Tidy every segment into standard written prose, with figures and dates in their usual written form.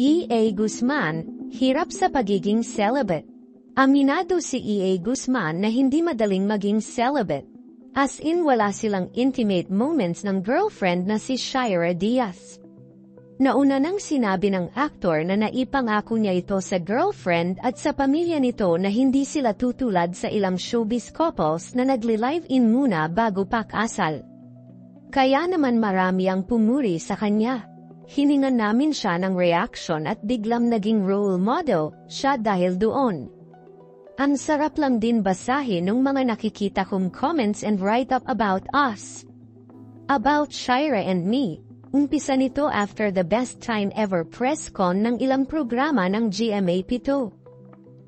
E.A. Guzman, hirap sa pagiging celibate. Aminado si E.A. Guzman na hindi madaling maging celibate. As in wala silang intimate moments ng girlfriend na si Shira Diaz. Nauna nang sinabi ng aktor na naipangako niya ito sa girlfriend at sa pamilya nito na hindi sila tutulad sa ilang showbiz couples na nagli-live-in muna bago pakasal. Kaya naman marami ang pumuri sa kanya. Hiningan namin siya ng reaction at biglang naging role model siya dahil doon. Ang sarap lang din basahin ng mga nakikita kong comments and write-up about us. About Shira and me, umpisa nito after the best time ever press con ng ilang programa ng GMA7.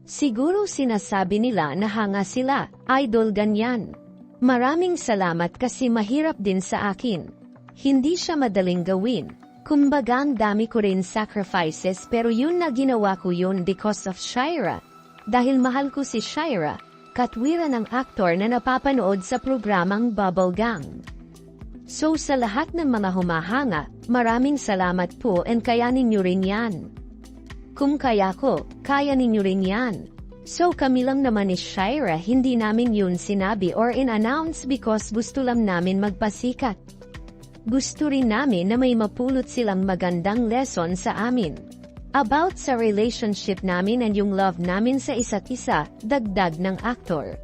Siguro sinasabi nila na hanga sila, idol ganyan. Maraming salamat kasi mahirap din sa akin. Hindi siya madaling gawin. Kumbaga ang dami ko rin sacrifices pero yun na ginawa ko yun because of Shira. Dahil mahal ko si Shira, katwiran ng aktor na napapanood sa programang Bubble Gang. So sa lahat ng mga humahanga, maraming salamat po and kaya ninyo rin yan. Kung kaya ko, kaya ninyo rin yan. So kami lang naman ni Shira hindi namin yun sinabi or in-announce because gusto lang namin magpasikat. Gusto rin namin na may mapulot silang magandang lesson sa amin. About sa relationship namin and yung love namin sa isa't isa, dagdag ng aktor.